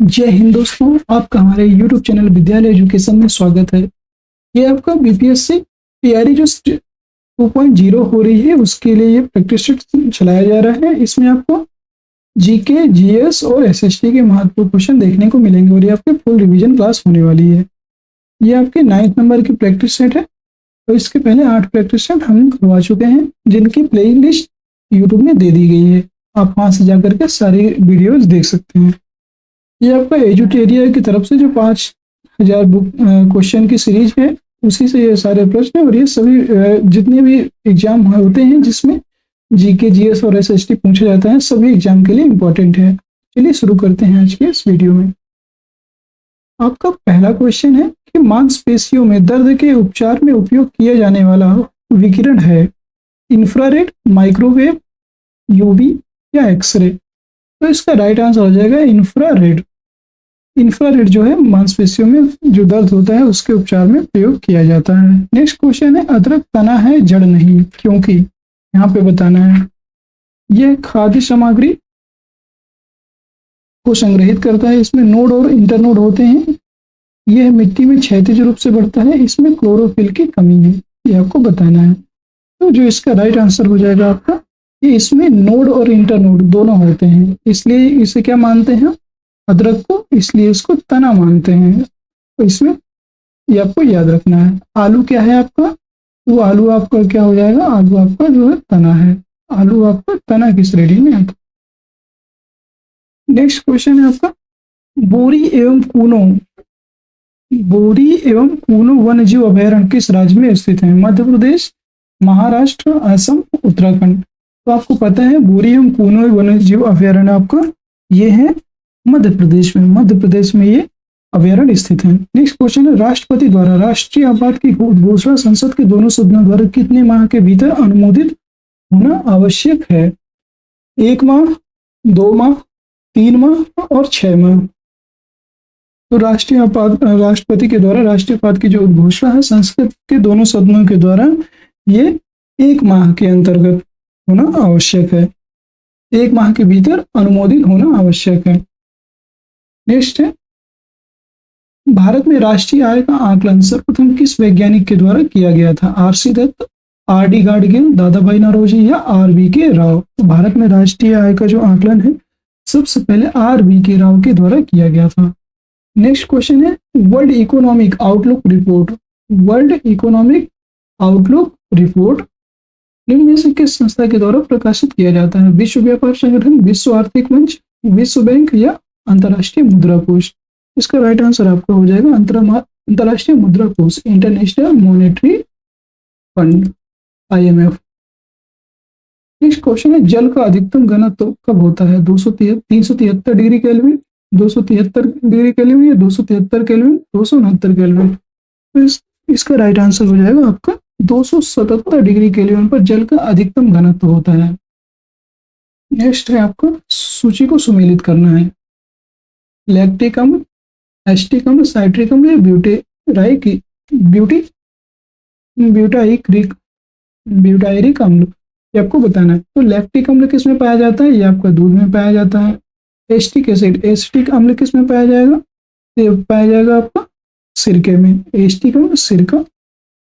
जय हिंद दोस्तों, आपका हमारे YouTube चैनल विद्यालय एजुकेशन में स्वागत है। ये आपका बीपीएससी तैयारी जो 2.0 हो रही है उसके लिए ये प्रैक्टिस सेट चलाया जा रहा है। इसमें आपको जीके, जीएस और एसएसटी के महत्वपूर्ण क्वेश्चन देखने को मिलेंगे और ये आपके फुल रिवीजन क्लास होने वाली है। ये आपके 9th नंबर की प्रैक्टिस सेट है और इसके पहले 8 प्रैक्टिस सेट हम करवा चुके हैं जिनकी प्ले लिस्ट यूट्यूब में दे दी गई है। आप वहाँ से जाकर के सारी वीडियोज देख सकते हैं। ये आपका एजुटेरिया की तरफ से जो 5000 बुक क्वेश्चन की सीरीज है उसी से ये सारे प्रश्न है और ये सभी जितने भी एग्जाम होते हैं जिसमें जीके, जीएस और एसएसटी पूछा जाता है सभी एग्जाम के लिए इम्पोर्टेंट है। चलिए शुरू करते हैं आज के इस वीडियो में। आपका पहला क्वेश्चन है कि मांसपेशियों में दर्द के उपचार में उपयोग किया जाने वाला विकिरण है इंफ्रारेड, माइक्रोवेव, यूवी या एक्सरे। तो इसका राइट आंसर हो जाएगा इंफ्रारेड। इंफ्रारेड जो है मांसपेशियों में जो दर्द होता है उसके उपचार में प्रयोग किया जाता है। नेक्स्ट क्वेश्चन है अदरक तना है जड़ नहीं क्योंकि, यहाँ पे बताना है। यह खाद्य सामग्री को संग्रहित करता है, इसमें नोड और इंटरनोड होते हैं। यह मिट्टी में क्षैतिज रूप से बढ़ता है, इसमें क्लोरोफिल की कमी है, ये आपको बताना है। तो जो इसका राइट आंसर हो जाएगा आपका, ये इसमें नोड और इंटरनोड दोनों होते हैं, इसलिए इसे क्या मानते हैं अदरक को, इसलिए इसको तना मानते हैं। तो इसमें ये आपको याद रखना है। आलू क्या है आपका, वो आलू आपका क्या हो जाएगा, आलू आपका जो है तना है, आलू आपका तना की श्रेणी में आता। नेक्स्ट क्वेश्चन है आपका बोरी एवं कूनो वन्य जीव अभयारण्य किस राज्य में स्थित है? मध्य प्रदेश, महाराष्ट्र, असम, उत्तराखंड। तो आपको पता है बोरी एवं कूनो वन्य जीव अभयारण्य आपका ये है मध्य प्रदेश में, मध्य प्रदेश में ये अभयारण्य स्थित है। नेक्स्ट क्वेश्चन है राष्ट्रपति द्वारा राष्ट्रीय आपात की घोषणा संसद के दोनों सदनों द्वारा कितने माह के भीतर अनुमोदित होना आवश्यक है? 1 माह, 2 माह, 3 माह और 6 माह। तो राष्ट्रपति के द्वारा राष्ट्रीय आपात की जो घोषणा है संसद के दोनों सदनों के द्वारा ये 1 माह के अंतर्गत होना आवश्यक है, 1 माह के भीतर अनुमोदित होना आवश्यक है। नेक्स्ट है भारत में राष्ट्रीय आय का आकलन सर्वप्रथम किस वैज्ञानिक के द्वारा किया गया था? आर.सी. दत्त, आर.डी. गाडगिल, दादाभाई नौरोजी या आर.वी.के. राव। तो भारत में राष्ट्रीय आय का जो आकलन है सबसे पहले आर.वी.के. राव के द्वारा किया गया था। नेक्स्ट क्वेश्चन है world economic outlook report, world economic outlook report निम्न में से किस संस्था के द्वारा प्रकाशित किया जाता है? विश्व व्यापार संगठन, विश्व आर्थिक मंच, विश्व बैंक या अंतर्राष्ट्रीय मुद्रा कोष। इसका राइट आंसर आपका हो जाएगा अंतर्राष्ट्रीय मुद्रा कोष, international monetary fund, IMF। Next question है जल का अधिकतम घनत्व कब होता है? 373 डिग्री केल्विन, 273 डिग्री केल्विन या 273 केल्विन, 269 केल्विन। तो इसका राइट आंसर हो जाएगा आपका 277 डिग्री केल्विन पर जल का अधिकतम घनत्व होता है। नेक्स्ट है आपको सूची को सुमेलित करना है। लैक्टिक अम्ल, एस्टिक अम्ल, साइट्रिक अम्ल या ब्यूटाइरिक अम्ल, ये आपको बताना है। तो लैक्टिक अम्ल किस में पाया जाता है? ये आपका दूध में पाया जाता है। एस्टिक अम्ल किस में पाया जाएगा? ये पाया जाएगा आपका सिरके में, एस्टिक अम्ल सिरका।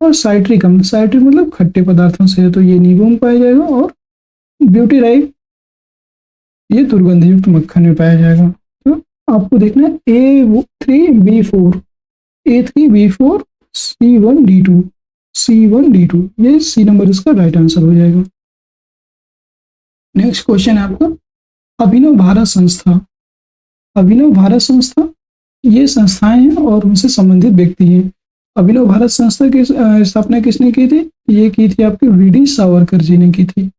और साइट्रिक अम्ल, साइट्रिक मतलब खट्टे पदार्थों से है, तो ये नींबू में पाया जाएगा। और ब्यूटीराइक ये दुर्गंध युक्त मक्खन में पाया जाएगा। तो आपको देखना है A3B4, A3B4, C1D2, C1D2, ये C नंबर इसका राइट आंसर हो जाएगा। नेक्स्ट क्वेश्चन है आपका अभिनव भारत संस्था, अभिनव भारत संस्था ये संस्थाएं हैं और उनसे संबंधित व्यक्ति हैं। अभिनव भारत संस्था की स्थापना किसने की थी? ये की थी आपके वी.डी. सावरकर जी ने की थी।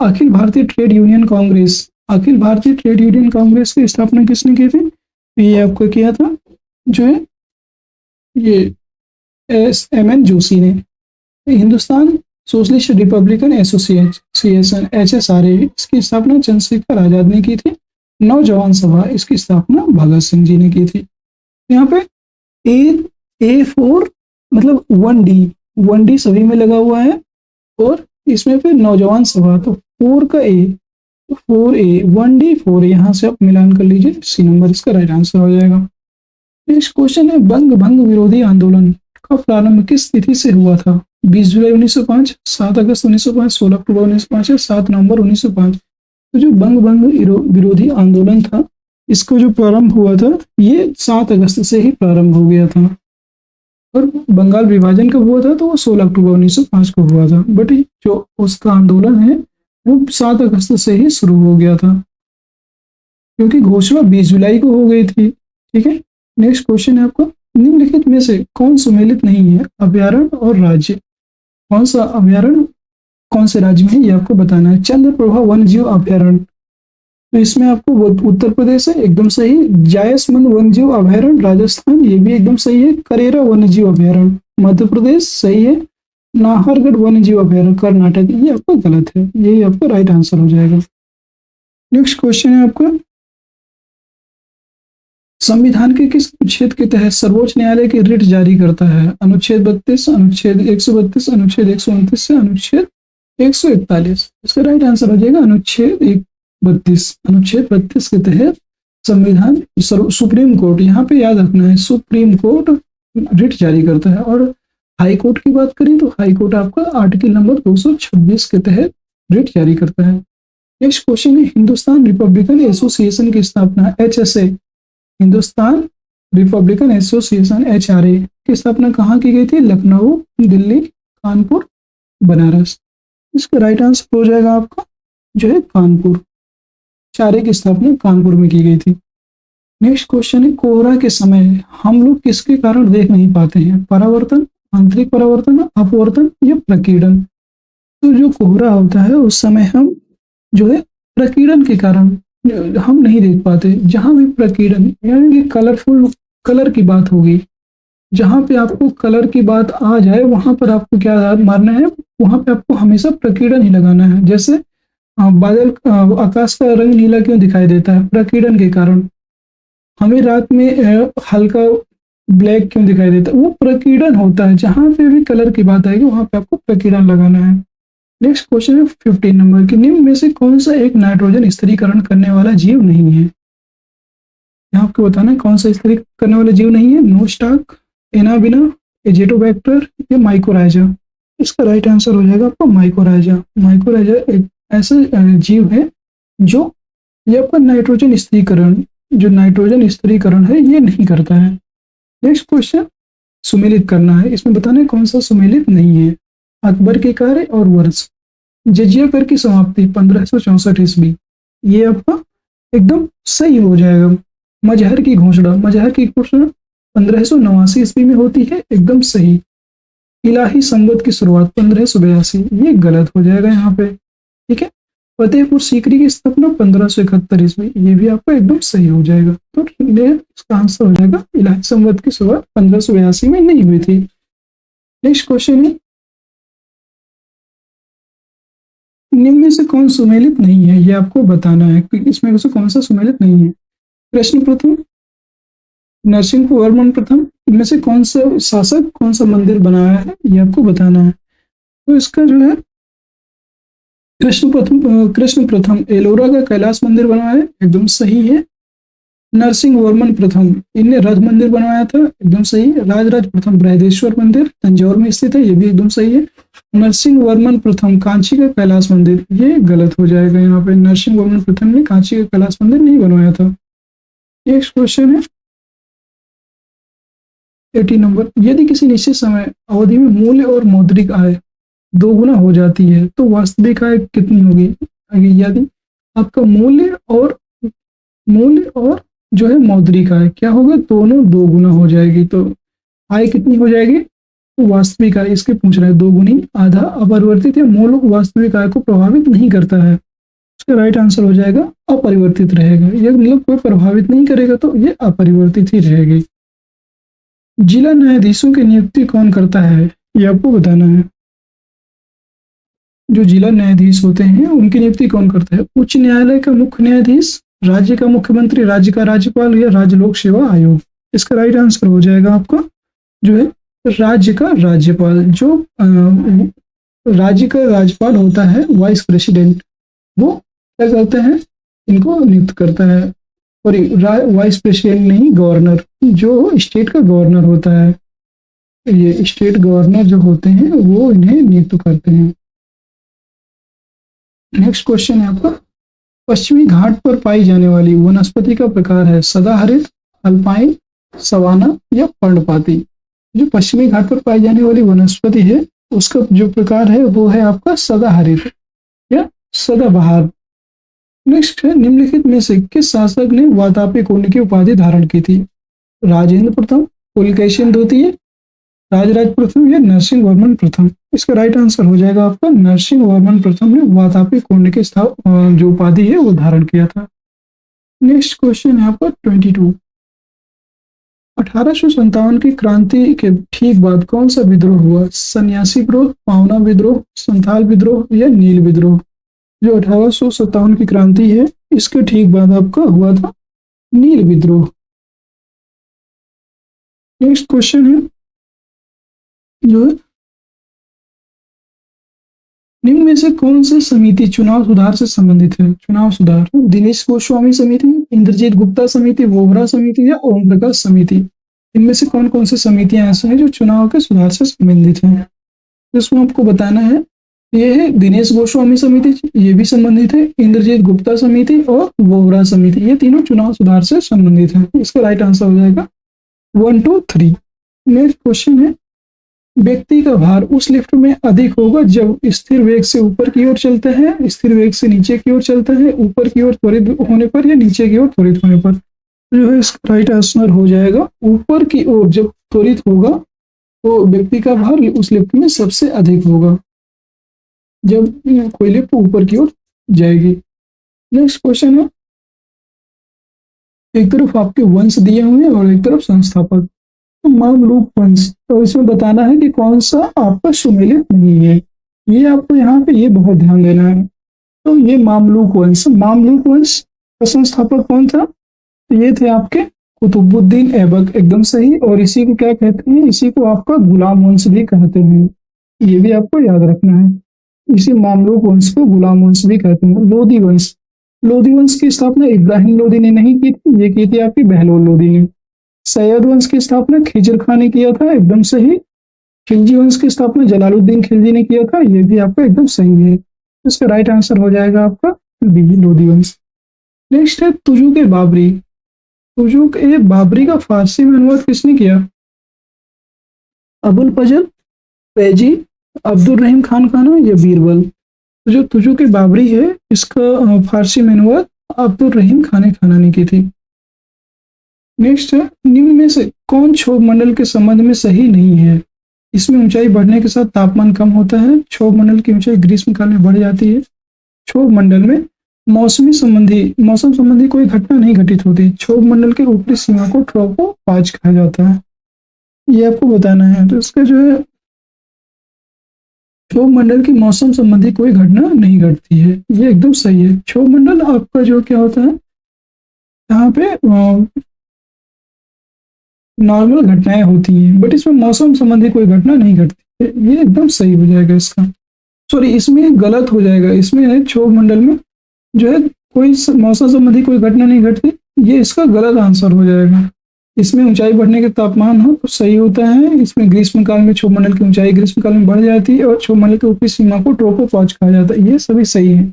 Akhil Bharatiya trade union Congress, Akhil Bharatiya trade union Congress की स्थापना किसने की थी? ये आपको किया था जो है ये S.M.N. जोशी ने। Hindustan socialist Republican association HSRA इसकी स्थापना चंद्रशेखर आजाद ने की थी। नौजवान सभा इसकी स्थापना भगत सिंह जी ने की थी। यहाँ पे A4 मतलब 1D सभी में लगा हुआ है और इसमें फिर नौजवान सभा, तो 4 का A 4A 1D 4A, यहाँ से आप मिलान कर लीजिए, सी नंबर इसका राइट आंसर हो जाएगा। नेक्स्ट क्वेश्चन है, बंग भंग विरोधी आंदोलन का प्रारंभ किस तिथि से हुआ था? 20 जुलाई 1905, 7 अगस्त 1905, 16 अक्टूबर 1905 या 7 नवंबर 1905। तो जो बंग भंग विरोधी आंदोलन था, इसको जो प्रारंभ हुआ था ये 7 अगस्त से ही प्रारंभ हो गया था। और बंगाल विभाजन कब हुआ था? तो वो 16 अक्टूबर 1905 को हुआ था। बट जो उसका आंदोलन है वो 7 अगस्त से ही शुरू हो गया था, क्योंकि घोषणा 20 जुलाई को हो गई थी। ठीक है। नेक्स्ट क्वेश्चन है आपका, निम्नलिखित में से कौन सुमेलित नहीं है? अभयारण्य और राज्य, कौन सा अभयारण्य कौन से राज्य में है ये आपको बताना है। चंद्रप्रभा वन्य जीव अभयारण्य, तो इसमें आपको उत्तर प्रदेश है, एकदम सही। जायसमंद वन्य जीव अभयारण्य राजस्थान, ये भी एकदम सही है। करेरा वन्य जीव अभयारण्य मध्य प्रदेश, सही है। नाहरगढ़ वन्य जीव अभयारण्य कर्नाटक, ये आपका गलत है, यही आपका राइट आंसर हो जाएगा। नेक्स्ट क्वेश्चन है आपका, संविधान के किस अनुच्छेद के तहत सर्वोच्च न्यायालय की रिट जारी करता है? अनुच्छेद 32, अनुच्छेद 132, अनुच्छेद 129 से अनुच्छेद 141। इसका राइट आंसर हो जाएगा अनुच्छेद 32। अनुच्छेद 32 के तहत संविधान सुप्रीम कोर्ट, यहाँ पे याद रखना है, सुप्रीम कोर्ट रिट जारी करता है। और हाई कोर्ट की बात करें तो हाई कोर्ट आपका आर्टिकल नंबर 226 के तहत रिट जारी करता है। नेक्स्ट क्वेश्चन है, हिंदुस्तान रिपब्लिकन एसोसिएशन की स्थापना HSA, Hindustan Republican association HRA की स्थापना कहाँ की गई थी? लखनऊ, दिल्ली, कानपुर, बनारस। इसका राइट आंसर हो जाएगा आपका जो है कानपुर। HRA की स्थापना कानपुर में की गई थी। नेक्स्ट क्वेश्चन है, कोहरा के समय हम लोग किसके कारण देख नहीं पाते हैं? परावर्तन, आंतरिक परावर्तन, अपवर्तन या प्रकीर्णन। तो जो कोहरा होता है उस समय हम जो है प्रकीर्णन के कारण हम नहीं देख पाते। जहां भी प्रकीर्णन यानी कि कलरफुल कलर की बात होगी, जहां पे आपको कलर की बात आ जाए वहां पर आपको क्या मारना है? वहां पे आपको हमेशा प्रकीर्णन ही लगाना है। जैसे बादल, आकाश का रंग नीला क्यों दिखाई देता है? प्रकीर्णन के कारण। हमें रात में हल्का ब्लैक क्यों दिखाई देता है? वो प्रकीर्णन होता है। जहां पे भी कलर की बात आएगी वहां पे आपको प्रकीर्णन लगाना है। नेक्स्ट क्वेश्चन है 15 नंबर की, निम्न में से कौन सा एक नाइट्रोजन स्थिरीकरण करने वाला जीव नहीं है? यहाँ आपको बताना है कौन सा स्थिरीकरण करने वाला जीव नहीं है। नोस्टाक, एनाबिना, एजेटोबैक्टर या माइकोराइजा। इसका राइट आंसर हो जाएगा आपका माइकोराइजा। माइकोराइजा एक ऐसा जीव है जो ये आपका नाइट्रोजन स्थिरीकरण है ये नहीं करता है। नेक्स्ट क्वेश्चन, सुमेलित करना है, इसमें बताना है कौन सा सुमेलित नहीं है। अकबर के कार्य और वर्ष, जजिया कर की समाप्ति 1564 ईस्वी, ये आपका एकदम सही हो जाएगा। मजहर की घोषणा 1589 ईस्वी में होती है, एकदम सही। इलाही संवत की शुरुआत 1582, ये गलत हो जाएगा यहाँ पे। ठीक है। फतेहपुर सीकरी की स्थापना 1571 ईस्वी, ये भी आपका एकदम सही हो जाएगा। तो इसका आंसर हो जाएगा इलाही संवत की शुरुआत 1582 में नहीं हुई थी। नेक्स्ट क्वेश्चन है, निम्न में से कौन सुमेलित नहीं है? ये आपको बताना है कि इसमें से कौन सा सुमेलित नहीं है। कृष्ण प्रथम, नरसिंहवर्मन प्रथम, इनमें से कौन सा शासक कौन सा मंदिर बनाया है ये आपको बताना है। तो इसका जो है कृष्ण प्रथम एलोरा का कैलाश मंदिर बनवाया है, एकदम सही है। नरसिंहवर्मन प्रथम इनने रथ मंदिर बनवाया था, एकदम सही। राजराज प्रथम बृहदेश्वर मंदिर तंजौर में स्थित है, ये भी एकदम सही है। नरसिंहवर्मन प्रथम कांची का कैलाश मंदिर, ये गलत हो जाएगा यहाँ पे। नरसिंहवर्मन प्रथम ने कांची का कैलाश मंदिर नहीं बनवाया था। नेक्स्ट क्वेश्चन है 80 नंबर, यदि किसी निश्चित समय अवधि में मूल्य और मौद्रिक आय दोगुना हो जाती है तो वास्तविक आय कितनी होगी? यदि आपका मूल्य और जो है मौद्रिक आय क्या होगा? दोनों दोगुना हो जाएगी, तो आय कितनी हो जाएगी? तो वास्तविक आय, इसके पूछ रहे हैं दोगुनी, आधा, अपरिवर्तित या मूल वास्तविक आय को प्रभावित नहीं करता है। इसका राइट आंसर हो जाएगा अपरिवर्तित रहेगा। ये मतलब कोई प्रभावित नहीं करेगा तो ये अपरिवर्तित ही रहेगी। जिला न्यायाधीशों की नियुक्ति कौन करता है ये आपको बताना है। जो जिला न्यायाधीश होते हैं उनकी नियुक्ति कौन करता है? उच्च न्यायालय का मुख्य न्यायाधीश, राज्य का मुख्यमंत्री, राज्य का राज्यपाल या राज्य लोक सेवा आयोग। इसका राइट आंसर हो जाएगा आपका जो है राज्य का राज्यपाल। जो राज्य का राज्यपाल होता है वाइस प्रेसिडेंट, वो क्या करते हैं, इनको नियुक्त करता है। और वाइस प्रेसिडेंट नहीं, गवर्नर, जो स्टेट का गवर्नर होता है, ये स्टेट गवर्नर जो होते हैं वो इन्हें नियुक्त करते हैं। नेक्स्ट क्वेश्चन है आपका, पश्चिमी घाट पर पाई जाने वाली वनस्पति का प्रकार है सदाहरित, अल्पाइन, सवाना या पर्णपाती। जो पश्चिमी घाट पर पाई जाने वाली वनस्पति है उसका जो प्रकार है वो है आपका सदाहरित या सदाबहार। नेक्स्ट है, निम्नलिखित में से किस शासक ने वातापी कुंड की उपाधि धारण की थी? राजेंद्र प्रथम, पुलकेशिन द्वितीय, राजराज प्रथम या नरसिंह वर्मन प्रथम। इसका राइट आंसर हो जाएगा आपका नरसिंह वर्मन प्रथम ने वातापी कुंड के जो उपाधि है वो धारण किया था। नेक्स्ट क्वेश्चन है आपका 22, 1857 की क्रांति के ठीक बाद कौन सा विद्रोह हुआ? सन्यासी विद्रोह, पावना विद्रोह, संथाल विद्रोह या नील विद्रोह। जो 1857 की क्रांति है इसके ठीक बाद आपका हुआ था नील विद्रोह। नेक्स्ट क्वेश्चन है जो है, निम्न में से कौन सी समिति चुनाव सुधार से संबंधित है? चुनाव सुधार, दिनेश गोस्वामी समिति, इंद्रजीत गुप्ता समिति, वोहरा समिति या ओम प्रकाश समिति। इनमें से कौन कौन सी समितियां ऐसे हैं जो चुनाव के सुधार से संबंधित हैं? इसमें आपको बताना है, ये है दिनेश गोस्वामी समिति, ये भी संबंधित है, इंद्रजीत गुप्ता समिति और वोहरा समिति, ये तीनों चुनाव सुधार से संबंधित है। इसका राइट आंसर हो जाएगा 1, 2, 3। नेक्स्ट क्वेश्चन है, व्यक्ति का भार उस लिफ्ट में अधिक होगा जब स्थिर वेग से ऊपर की ओर चलता है, स्थिर वेग से नीचे की ओर चलता है, ऊपर की ओर त्वरित होने पर या नीचे की ओर त्वरित होने पर। जो है इसका राइट आंसर हो जाएगा ऊपर की ओर जब त्वरित होगा तो व्यक्ति का भार उस लिफ्ट में सबसे अधिक होगा जब कोई लिफ्ट ऊपर की ओर जाएगी। नेक्स्ट क्वेश्चन है, एक तरफ आपके वंश दिए हुए हैं और एक तरफ संस्थापक, मामलूक वंश, तो इसमें बताना है कि कौन सा आपका सुमेलित नहीं है। ये आपको यहाँ पे ये बहुत ध्यान देना है। तो ये मामलूक वंश का संस्थापक कौन था? तो ये थे आपके कुतुबुद्दीन ऐबक, एकदम सही। और इसी को क्या कहते हैं? इसी को आपका गुलाम वंश भी कहते हैं, ये भी आपको याद रखना है। इसी मामलूक वंश को गुलाम वंश भी कहते हैं। लोधी वंश की स्थापना इब्राहिम लोदी ने नहीं की थी, ये की थी आपकी बहलोल लोदी ने। सैयद वंश की स्थापना खिजर खान ने किया था, एकदम सही। खिलजी वंश की स्थापना जलालुद्दीन खिलजी ने किया था, ये भी आपका एकदम सही है। इसका राइट आंसर हो जाएगा आपका बी, लोधी वंश। नेक्स्ट है तुजुक ए बाबरी। तुजुक ए बाबरी का फारसी में अनुवाद किसने किया? अबुल फजल, फैजी, अब्दुल रहीम खान खाना या बीरबल। तो जो तुजुक ए बाबरी है इसका फारसी में अनुवाद अब्दुल रहीम खान खाना ने की थी। नेक्स्ट है, निम्न में से कौन क्षोभ मंडल के संबंध में सही नहीं है? इसमें ऊंचाई बढ़ने के साथ तापमान कम होता है, क्षोभ मंडल की ऊंचाई ग्रीष्म काल में बढ़ जाती है, क्षोभ मंडल में मौसम संबंधी कोई घटना नहीं घटित होती, क्षोभ मंडल के ऊपरी सीमा को ट्रोपोपॉज कहा जाता है, ये आपको बताना है। तो इसका जो है क्षोभ मंडल की मौसम संबंधी कोई घटना नहीं घटती है, ये एकदम सही है। क्षोभ मंडल आपका जो क्या होता है, यहाँ पे नॉर्मल घटनाएं होती हैं, बट इसमें मौसम संबंधी कोई घटना नहीं घटती है, ये एकदम सही हो जाएगा। इसका सॉरी, इसमें गलत हो जाएगा। इसमें है क्षोभ मंडल में जो है कोई मौसम संबंधी कोई घटना नहीं घटती, ये इसका गलत आंसर हो जाएगा। इसमें ऊंचाई बढ़ने के तापमान हो तो सही होता है। इसमें ग्रीष्म काल में क्षोभ मंडल की ऊंचाई ग्रीष्म काल में बढ़ जाती है और क्षोभ मंडल के ऊपरी सीमा को ट्रोपोपॉज कहा जाता है, ये सभी सही है।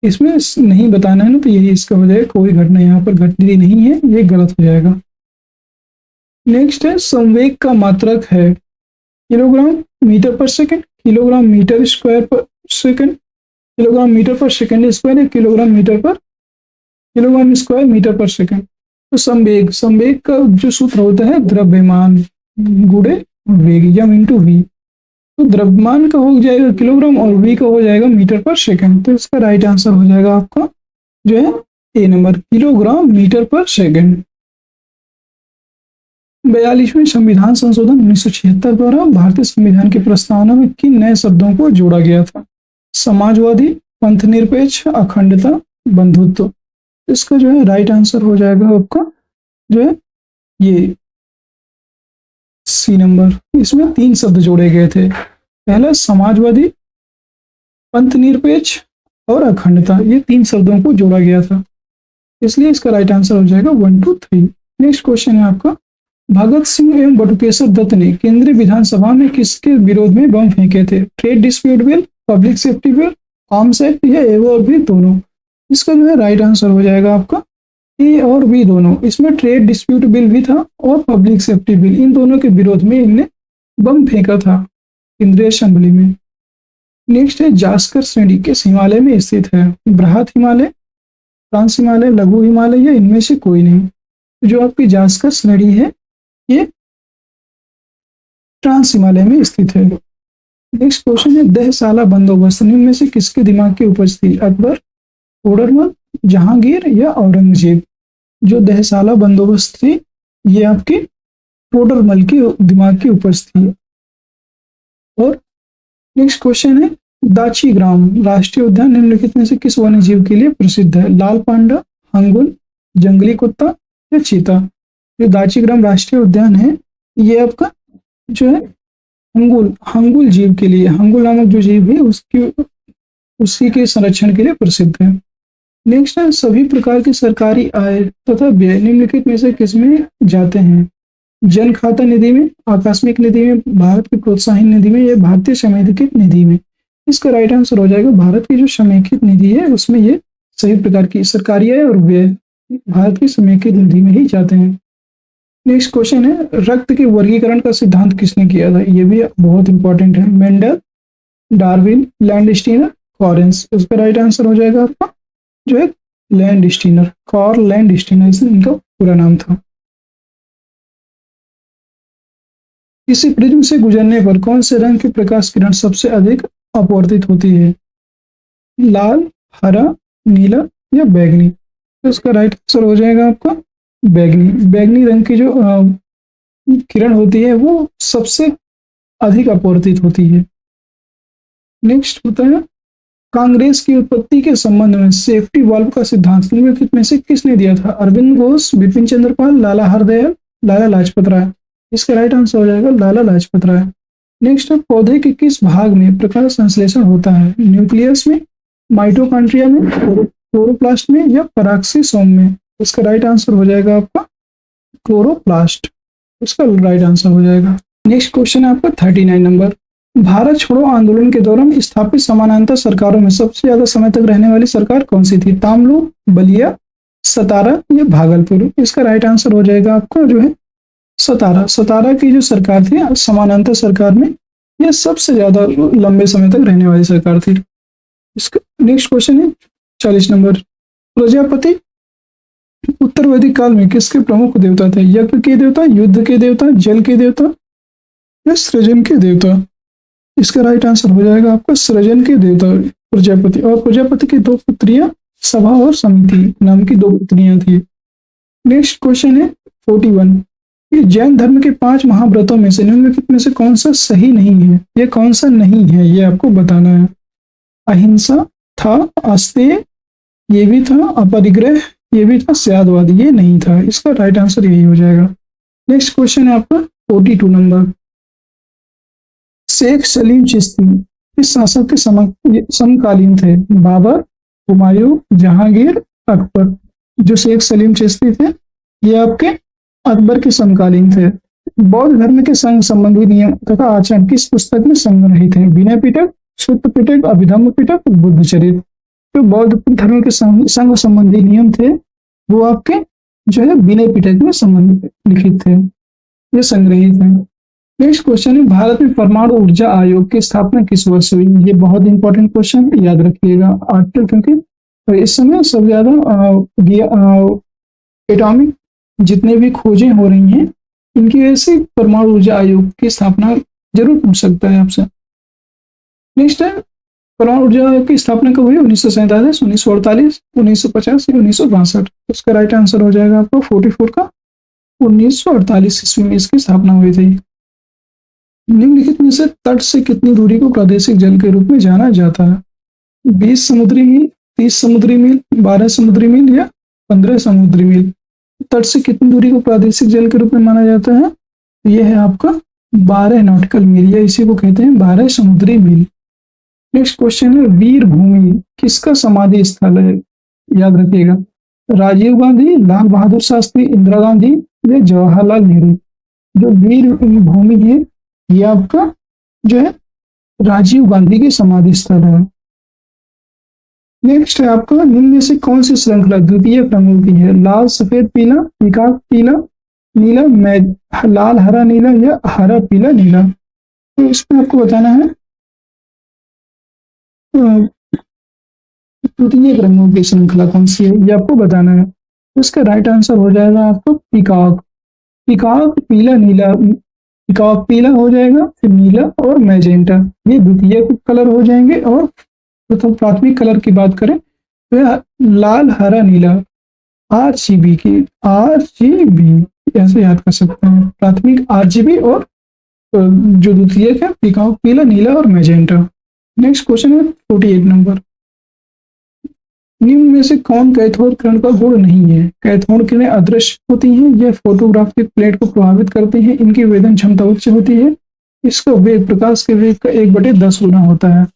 इसमें नहीं बताना है ना, तो यही इसका हो जाएगा, कोई घटना यहाँ पर घटती नहीं है, ये गलत हो जाएगा। नेक्स्ट है, संवेग का मात्रक है किलोग्राम मीटर पर सेकंड, किलोग्राम मीटर स्क्वायर पर सेकंड, किलोग्राम मीटर पर सेकंड स्क्वायर या किलोग्राम स्क्वायर मीटर पर सेकंड। तो संवेग का जो सूत्र होता है द्रव्यमान गुणे वेग या इंटू वी। तो द्रव्यमान का हो जाएगा किलोग्राम और वी का हो जाएगा मीटर पर सेकंड। तो इसका राइट आंसर हो जाएगा आपका जो है ए नंबर, किलोग्राम मीटर पर सेकंड। 42वें संविधान संशोधन 1976 द्वारा भारतीय संविधान की प्रस्तावना में किन नए शब्दों को जोड़ा गया था? समाजवादी, पंथ निरपेक्ष, अखंडता, बंधुत्व। इसका जो है राइट आंसर हो जाएगा आपका जो है ये सी नंबर। इसमें 3 शब्द जोड़े गए थे, पहला समाजवादी, पंथ निरपेक्ष और अखंडता, ये 3 शब्दों को जोड़ा गया था, इसलिए इसका राइट आंसर हो जाएगा 1, 2, 3। नेक्स्ट क्वेश्चन है आपका, भगत सिंह एवं बटुकेश्वर दत्त ने केंद्रीय विधानसभा में किसके विरोध में बम फेंके थे? Trade dispute bill, public safety bill, arms act या ए और बी दोनों? इसका जो है राइट आंसर हो जाएगा आपका ए और बी दोनों। इसमें ट्रेड डिस्प्यूट बिल भी था और पब्लिक सेफ्टी बिल, इन दोनों के विरोध में इनने बम फेंका था केंद्रीय असेंबली में। नेक्स्ट है, जास्कर श्रेणी किस हिमालय में स्थित है? बृहत हिमालय, ट्रांस हिमालय, लघु हिमालय या इनमें से कोई नहीं? जो आपकी जास्कर श्रेणी है ये ट्रांस हिमालय में स्थित है। नेक्स्ट क्वेश्चन है, दहसाला बंदोबस्त निम्न में से किसके दिमाग की उपज थी? अकबर, टोडरमल, जहांगीर या औरंगजेब? जो दहसाला बंदोबस्त थी ये आपकी टोडरमल की दिमाग की उपज थी। और नेक्स्ट क्वेश्चन है, दाची ग्राम राष्ट्रीय उद्यान निम्नलिखित में से किस वन्य जीव के लिए प्रसिद्ध है? लाल पांडा, हंगुल, जंगली कुत्ता या चीता? जो दाची ग्राम राष्ट्रीय उद्यान है ये आपका जो है हंगुल जीव के लिए, हंगुल नामक जो जीव है उसी के संरक्षण के लिए प्रसिद्ध है। नेक्स्ट है, सभी प्रकार की सरकारी आय तथा व्यय निम्नलिखित में से किसमें जाते हैं? जन खाता निधि में, आकस्मिक निधि में, भारत की प्रोत्साहन निधि में या भारतीय समेकित निधि में? इसका राइट आंसर हो जाएगा भारत की जो समेकित निधि है उसमें ये सभी प्रकार की सरकारी आय और व्यय भारत की समेकित निधि में ही जाते हैं। नेक्स्ट क्वेश्चन है, रक्त के वर्गीकरण का सिद्धांत किसने किया था? ये भी बहुत इंपॉर्टेंट है। Mendel, Darwin, Landsteiner, Correns? इसका राइट आंसर हो जाएगा आपका जो है लैंडस्टीनर, कार्ल लैंडस्टीनर इनका पूरा नाम था। किसी प्रिज्म से गुजरने पर कौन से रंग की प्रकाश किरण सबसे अधिक अपवर्तित होती है? लाल, हरा, नीला या बैगनी? तो इसका राइट आंसर हो जाएगा आपका बैगनी। बैगनी रंग की जो किरण होती है वो सबसे अधिक अपवर्तित होती है। नेक्स्ट होता है, कांग्रेस की उत्पत्ति के संबंध में सेफ्टी वाल्व का सिद्धांत निम्नलिखित में से किसने दिया था? अरविंद घोष, बिपिन चंद्र पाल, लाला हरदयाल, लाला लाजपत राय? इसका राइट आंसर हो जाएगा लाला लाजपत राय। नेक्स्ट है, पौधे के किस भाग में प्रकाश संश्लेषण होता है? न्यूक्लियस में, माइटोकॉन्ड्रिया में, क्लोरोप्लास्ट में या पराक्सीसोम में? इसका राइट आंसर हो जाएगा आपका क्लोरोप्लास्ट, इसका राइट आंसर हो जाएगा। नेक्स्ट क्वेश्चन है आपका 39 नंबर, भारत छोड़ो आंदोलन के दौरान स्थापित समानांतर सरकारों में सबसे ज्यादा समय तक रहने वाली सरकार कौन सी थी? तामलुक, बलिया, सतारा या भागलपुर? इसका राइट आंसर हो जाएगा आपका जो है सतारा। सतारा की जो सरकार थी समानांतर सरकार में यह सबसे ज्यादा लंबे समय तक रहने वाली सरकार थी। इसका नेक्स्ट क्वेश्चन है 40 नंबर, प्रजापति उत्तर वैदिक काल में किसके प्रमुख देवता थे? यज्ञ के देवता, युद्ध के देवता, जल के देवता या सृजन के देवता? इसका राइट आंसर हो जाएगा आपका सृजन के देवता प्रजापति। और प्रजापति की 2 पुत्रियां सभा और समिति नाम की 2 पुत्रियां थी। नेक्स्ट क्वेश्चन है 41, जैन धर्म के 5 महाव्रतों में से निम्नलिखित में से कौन सा सही नहीं है? ये कौन सा नहीं है ये आपको बताना है। अहिंसा था, अस्तेय ये भी था, अपरिग्रह ये भी था, स्यादवाद ये नहीं था। इसका राइट आंसर यही हो जाएगा। नेक्स्ट क्वेश्चन है आपका 42 नंबर, शेख सलीम चिश्ती इस शासक के समकालीन थे? बाबर, हुमायूं, जहांगीर, अकबर? जो शेख सलीम चिश्ती थे ये आपके अकबर के समकालीन थे। बौद्ध धर्म के संघ संबंधी नियम तथा आचरण किस पुस्तक में संग्रहित हैं? विनय पिटक, सूत्र पिटक, अभिधम्म पिटक, बुद्ध चरित? जो बौद्ध धर्म के संघ संबंधी नियम थे वो आपके जो है विनय पिटक में लिखित थे, ये संग्रहित है। नेक्स्ट क्वेश्चन है, भारत में परमाणु ऊर्जा आयोग की स्थापना किस वर्ष हुई? ये बहुत इंपॉर्टेंट क्वेश्चन याद रखिएगा आर्टिकल, क्योंकि इस समय सब ज्यादा एटॉमिक जितने भी खोजें हो रही हैं इनकी वजह से परमाणु ऊर्जा आयोग की स्थापना जरूर पूछ सकता है आपसे। नेक्स्ट है, परमाणु ऊर्जा आयोग की स्थापना कब हुई? 1947, 1948, 1950 या 1962? इसका राइट आंसर हो जाएगा आपको 44 का 1948 ईस्वी में इसकी स्थापना हुई थी। निम्नलिखित में से तट से कितनी दूरी को प्रादेशिक जल के रूप में जाना जाता है? 20 समुद्री मील, 30 समुद्री मील, 12 समुद्री मील या 15 समुद्री मील? तट से कितनी दूरी को प्रादेशिक जल के रूप में माना जाता है? यह है आपका 12 नॉटिकल मील, या इसी को कहते हैं 12 समुद्री मील। नेक्स्ट क्वेश्चन है वीर भूमि किसका समाधि स्थल है? याद रखिएगा, राजीव गांधी, लाल बहादुर शास्त्री, इंदिरा गांधी या जवाहरलाल नेहरू। जो वीर भूमि है ये आपका जो है राजीव गांधी की समाधि स्थल है। नेक्स्ट है आपका निम्न में से कौन सी श्रृंखला द्वितीय क्रम की है? लाल सफेद पीला, पीकाक पीला, नीला, लाल हरा नीला या हरा पीला नीला। तो इसमें आपको बताना है द्वितीय क्रमों की श्रृंखला कौन सी है, ये आपको बताना है। तो इसका राइट आंसर हो जाएगा आपको पीकॉक। पीकॉक पीला नीला, पीकॉक पीला हो जाएगा, फिर नीला और मैजेंटा ये द्वितीय कलर हो जाएंगे। और प्रथम प्राथमिक कलर की बात करें तो लाल हरा नीला RGB की, RGB ऐसे याद कर सकते हैं, प्राथमिक RGB और जो द्वितीय है पीकॉक पीला नीला और मैजेंटा। नेक्स्ट क्वेश्चन है 48 नंबर, निम्न में से कौन कैथोड किरण का गुण नहीं है? कैथोड किरणें अदृश्य होती हैं, यह फोटोग्राफिक प्लेट को प्रभावित करती हैं, इनकी वेदन क्षमता उच्च होती है, इसका वेग प्रकाश के वेग का 1/10 गुना होता है।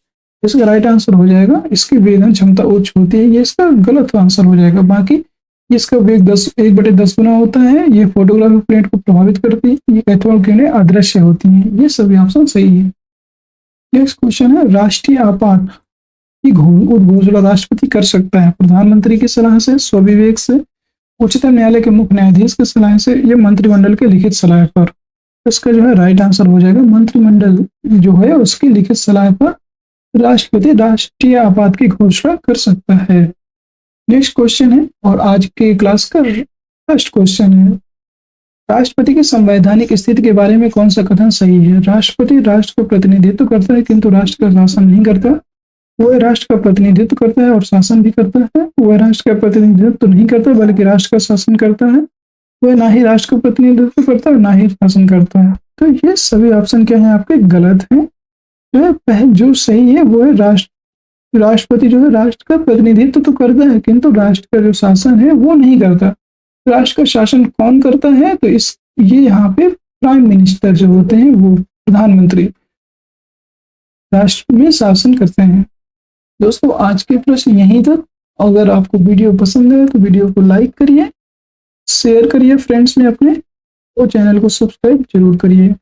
इसका राइट आंसर हो जाएगा इसकी वेदन क्षमता उच्च होती है, ये इसका गलत आंसर हो जाएगा। बाकी इसका वेग 1/10 गुना होता है, ये फोटोग्राफिक प्लेट को प्रभावित करती है, ये कैथोड किरणें अदृश्य होती हैं। ये सभी ऑप्शन सही है। नेक्स्ट क्वेश्चन है राष्ट्रीय आपात की घोषणा राष्ट्रपति कर सकता है प्रधानमंत्री की सलाह से, स्वविवेक से, उच्चतम न्यायालय के मुख्य न्यायाधीश की सलाह से या मंत्रिमंडल के लिखित सलाह पर। इसका जो है राइट आंसर हो जाएगा मंत्रिमंडल जो है उसकी लिखित सलाह पर राष्ट्रपति राष्ट्रीय आपात की घोषणा कर सकता है। नेक्स्ट क्वेश्चन है और आज के क्लास का फर्स्ट क्वेश्चन है, राष्ट्रपति की संवैधानिक स्थिति के बारे में कौन सा कथन सही है? राष्ट्रपति राष्ट्र का प्रतिनिधित्व करता है किंतु राष्ट्र का शासन नहीं करता, वह राष्ट्र का प्रतिनिधित्व करता है और शासन भी करता है, वह राष्ट्र का प्रतिनिधित्व तो नहीं करता बल्कि राष्ट्र का शासन करता है, वह ना ही राष्ट्र का प्रतिनिधित्व करता है ना ही शासन करता है। तो ये सभी ऑप्शन क्या है आपके गलत हैं। जो सही है वो है राष्ट्रपति जो है राष्ट्र का प्रतिनिधित्व तो करता है किंतु राष्ट्र का जो शासन है वो नहीं करता। राष्ट्र का शासन कौन करता है? तो ये यहाँ पे प्राइम मिनिस्टर जो होते हैं वो प्रधानमंत्री राष्ट्र में शासन करते हैं। दोस्तों आज के प्रश्न यहीं तक। अगर आपको वीडियो पसंद है तो वीडियो को लाइक करिए, शेयर करिए फ्रेंड्स में अपने, और चैनल को सब्सक्राइब जरूर करिए।